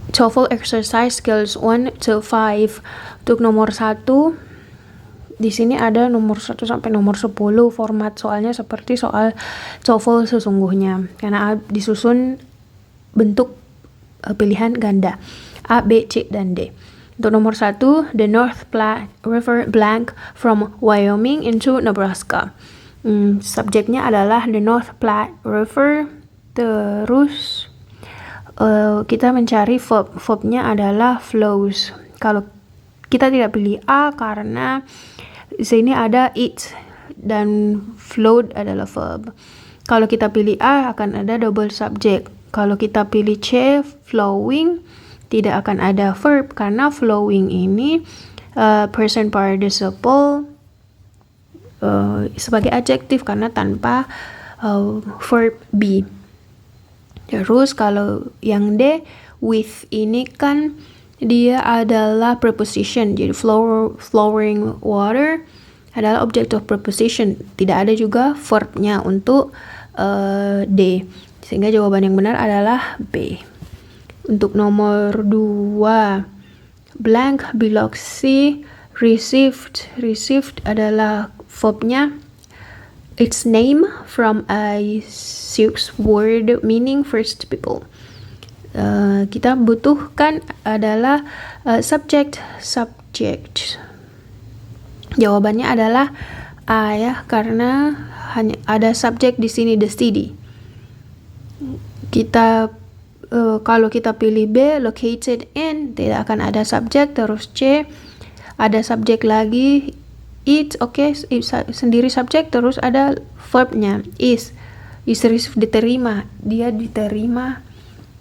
TOEFL exercise skills 1 to 5. Untuk nomor 1, di sini ada nomor 1 sampai nomor 10. Format soalnya seperti soal TOEFL sesungguhnya, karena disusun bentuk pilihan ganda A, B, C, dan D. Untuk nomor 1, the North Platte River blank from Wyoming into Nebraska. Subjeknya adalah the North Platte River. Terus kita mencari verbnya adalah flows. Kalau kita tidak pilih A karena di sini ada it dan flowed adalah verb. Kalau kita pilih A akan ada double subject. Kalau kita pilih C, flowing, tidak akan ada verb karena flowing ini present participle sebagai adjektif karena tanpa verb be. Terus kalau yang D, with ini kan dia adalah preposition. Jadi flowing water adalah object of preposition. Tidak ada juga verbnya untuk D. Sehingga jawaban yang benar adalah B. Untuk nomor 2, blank belok C, received. Received adalah verbnya. Its name from a Sioux word meaning first people. Kita butuhkan adalah subject. Jawabannya adalah A ya, karena hanya ada subject di sini, the city. Kita kalau kita pilih B, located in, tidak akan ada subject. Terus C, ada subject lagi, it, sendiri subject, terus ada verbnya, is received, diterima, dia diterima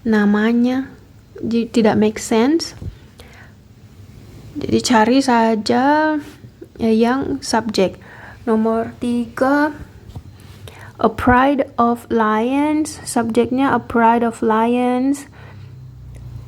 namanya. Jadi tidak make sense. Jadi cari saja yang subject. Nomor 3, a pride of lions. Subjeknya a pride of lions,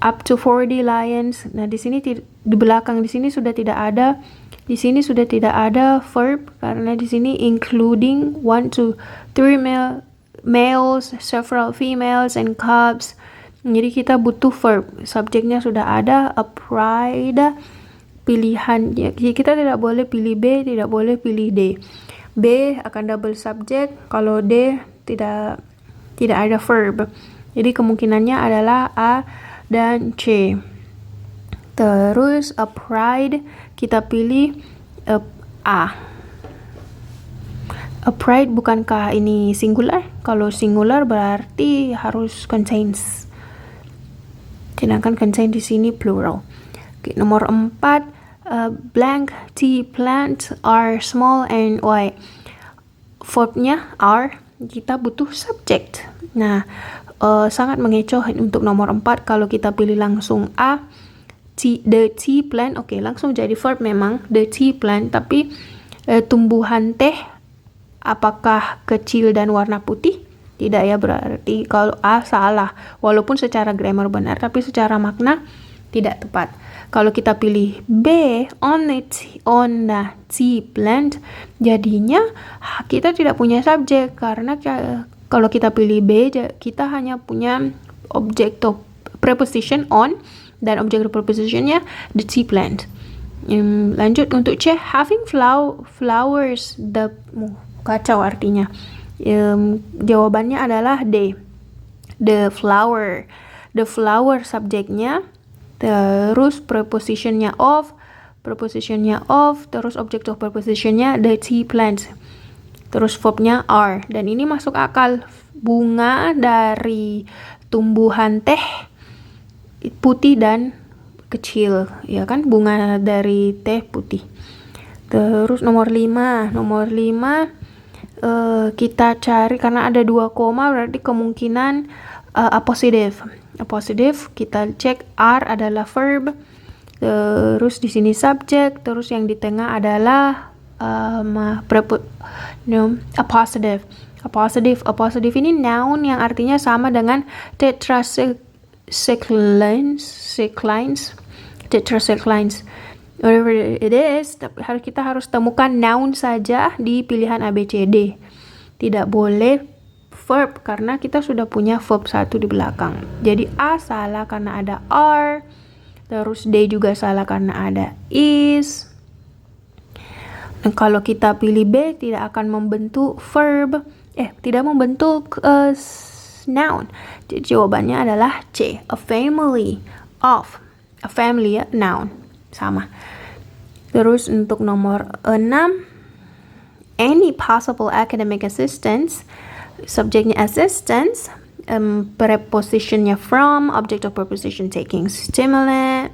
up to 40 lions. Nah, di sini di belakang di sini sudah tidak ada. Di sini sudah tidak ada verb karena di sini including 1 to 3 males, several females and cubs. Jadi kita butuh verb. Subjeknya sudah ada, a pride, pilihan. Jadi kita tidak boleh pilih B, tidak boleh pilih D. B akan double subject, kalau D tidak ada verb. Jadi kemungkinannya adalah A dan C. Terus a pride kita pilih A. A pride bukankah ini singular? Kalau singular berarti harus contains. Sedangkan contain di sini plural. Oke, nomor 4, blank tea plant are small and white. Verbnya are, kita butuh subject. Nah, sangat mengecoh untuk nomor 4 kalau kita pilih langsung A. The tea plant, langsung jadi verb memang, the tea plant, tapi tumbuhan teh apakah kecil dan warna putih? Tidak ya, berarti kalau A salah, walaupun secara grammar benar, tapi secara makna tidak tepat. Kalau kita pilih B, on the tea plant, jadinya kita tidak punya subjek, karena kalau kita pilih B, kita hanya punya object of preposition on, dan object of prepositionnya the tea plant. Lanjut untuk C, having flowers, kacau artinya. Jawabannya adalah D, the flower subjeknya, terus prepositionnya of, terus object of prepositionnya the tea plant, terus verbnya are. Dan ini masuk akal, bunga dari tumbuhan teh putih dan kecil, ya kan, bunga dari teh putih. Terus nomor 5 kita cari, karena ada 2 koma berarti kemungkinan appositive. Kita cek are adalah verb, terus di sini subject, terus yang di tengah adalah appositive. Appositive ini noun yang artinya sama dengan tetracyclines, whatever it is, tapi kita harus temukan noun saja di pilihan A, B, C, D. Tidak boleh verb karena kita sudah punya verb satu di belakang. Jadi A salah karena ada are, terus D juga salah karena ada is. Dan kalau kita pilih B, tidak akan membentuk verb, tidak membentuk noun. Jadi jawabannya adalah C, a family of. A family ya, noun. Sama. Terus untuk nomor 6, any possible academic assistance, subjeknya assistance, prepositionnya from, object of preposition taking stimulant.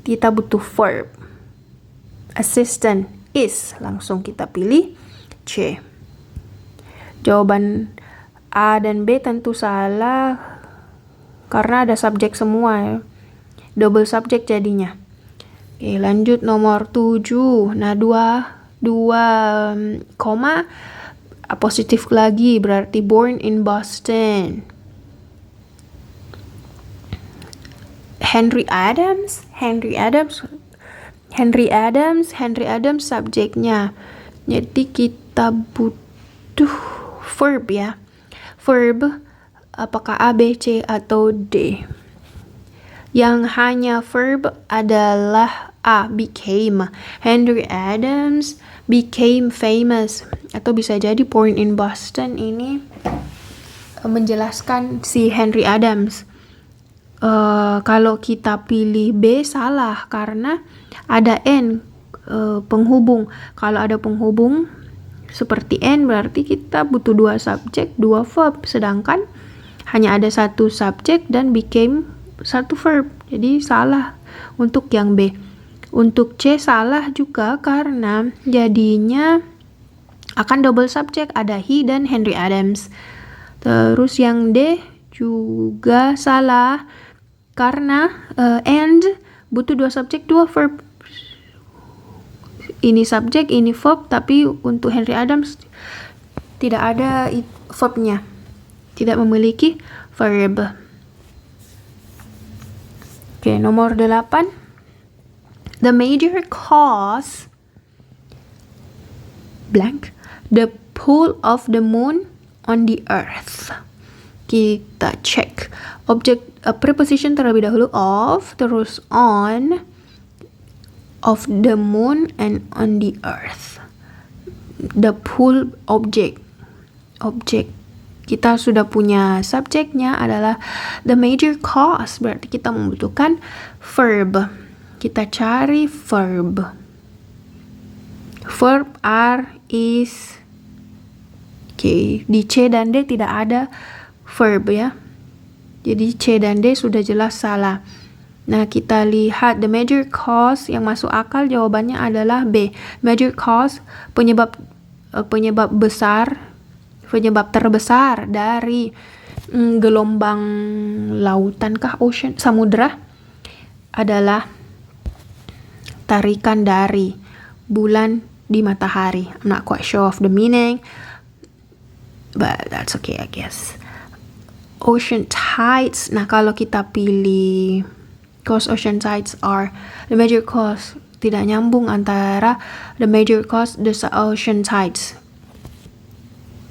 Kita butuh verb. Assistant is, langsung kita pilih C. Jawaban A dan B tentu salah karena ada subjek semua ya. Double subjek jadinya. Oke, lanjut nomor 7. Nah, dua koma positif lagi berarti born in Boston. Henry Adams subjeknya. Jadi kita butuh verb ya. Verb apakah A, B, C atau D? Yang hanya verb adalah A, became. Henry Adams became famous. Atau bisa jadi born in Boston ini menjelaskan si Henry Adams. Kalau kita pilih B salah karena ada N penghubung. Kalau ada penghubung seperti N berarti kita butuh 2 subjek, 2 verb. Sedangkan hanya ada 1 subjek dan became 1 verb. Jadi salah untuk yang B. Untuk C salah juga karena jadinya akan double subjek, ada he dan Henry Adams. Terus yang D juga salah karena and butuh 2 subjek, 2 verb. Ini subjek, ini verb, tapi untuk Henry Adams tidak ada verbnya. Tidak memiliki verb. Oke, nomor 8. The major cause blank the pull of the moon on the earth. Kita cek objek preposition terlebih dahulu, of, terus on, of the moon and on the earth. The pull object kita sudah punya subjeknya adalah the major cause, berarti kita membutuhkan verb. Kita cari verb. Verb are, is. Oke, di C dan D tidak ada verb ya. Jadi C dan D sudah jelas salah. Nah, kita lihat the major cause yang masuk akal jawabannya adalah B. Major cause penyebab besar, penyebab terbesar dari gelombang lautan kah, ocean, samudra adalah tarikan dari bulan di matahari. I'm not quite sure of the meaning, but that's okay, I guess. Ocean tides. Nah, kalau kita pilih cause ocean tides are the major cause, tidak nyambung antara the major cause the ocean tides.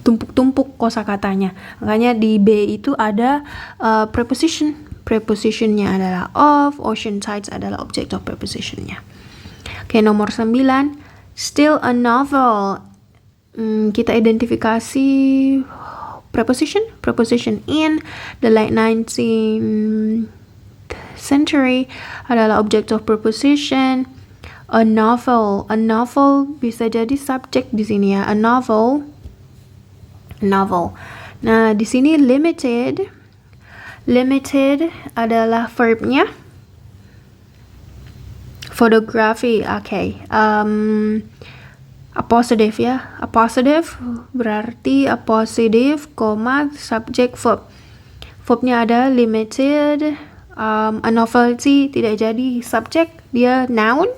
Tumpuk-tumpuk kosakatanya. Makanya di B itu ada preposition. Prepositionnya adalah of, ocean tides adalah object of prepositionnya. Oke, nomor 9. Still a novel. Kita identifikasi preposition in the late 19th century adalah object of preposition. A novel bisa jadi subjek di sini ya. A novel. Nah, di sini limited adalah verbnya. Photography, okay. Appositive ya. Appositive berarti appositive, subjek verb. Verbnya ada limited. A novelty tidak jadi subjek, dia noun.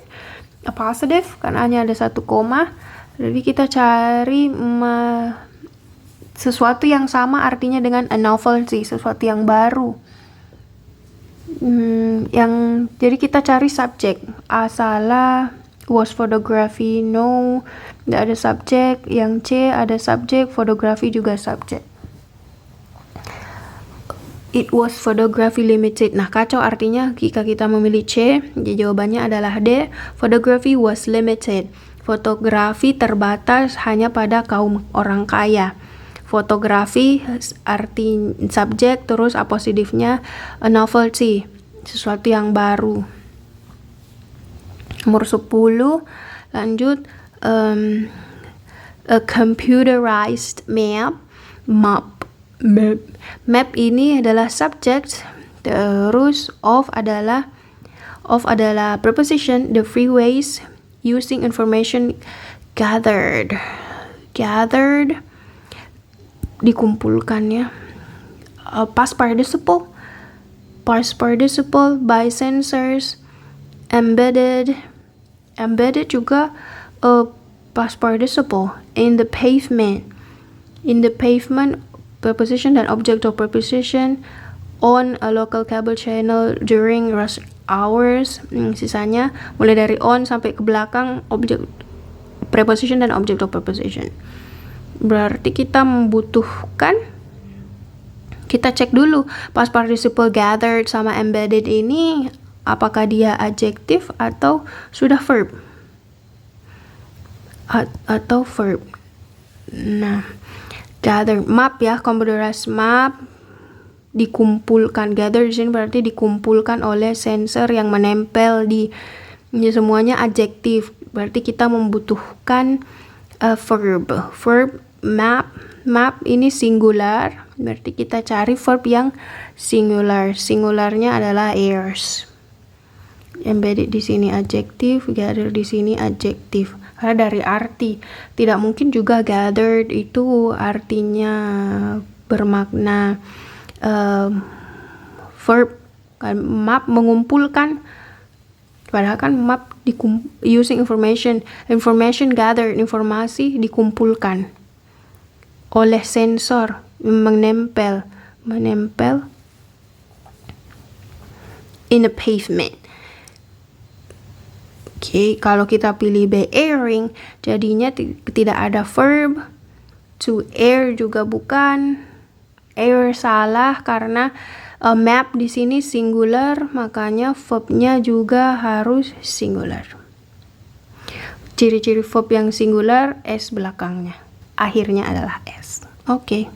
Appositive karena hanya ada 1 koma. Jadi kita cari sesuatu yang sama artinya dengan a novelty, sesuatu yang baru. Jadi kita cari subjek. A salah, was photography, no. nggak ada subjek. Yang C ada subjek, fotografi juga subjek. It was photography limited. Nah, kacau artinya jika kita memilih C, jawabannya adalah D. Photography was limited. Fotografi terbatas hanya pada kaum orang kaya. Fotografi arti subjek, terus apositifnya a novelty, sesuatu yang baru. Nomor 10, lanjut. A computerized map ini adalah subject, terus of adalah preposition, the free ways using information gathered dikumpulkan ya. Past participle by sensors. Embedded juga past participle. In the pavement, preposition dan object of preposition. On a local cable channel during rush hours. Sisanya mulai dari on sampai ke belakang object preposition dan object of preposition. Berarti kita membutuhkan, kita cek dulu past participle gathered sama embedded ini apakah dia adjektif atau sudah verb. Atau verb. Nah, gather map ya, computerized map dikumpulkan. Gather di sini berarti dikumpulkan oleh sensor yang menempel di semuanya adjektif. Berarti kita membutuhkan verb. Map ini singular, berarti kita cari verb yang singular. Singularnya adalah airs. Embedded di sini adjektif, gather di sini adjektif. Karena dari arti, tidak mungkin juga gathered itu artinya bermakna verb. Map mengumpulkan, padahal kan map using information gathered, informasi dikumpulkan oleh sensor, menempel in the pavement. Oke, kalau kita pilih B, airing, jadinya tidak ada verb. To air juga bukan. Air salah karena map di sini singular, makanya verbnya juga harus singular. Ciri-ciri verb yang singular S belakangnya, akhirnya adalah S. Oke.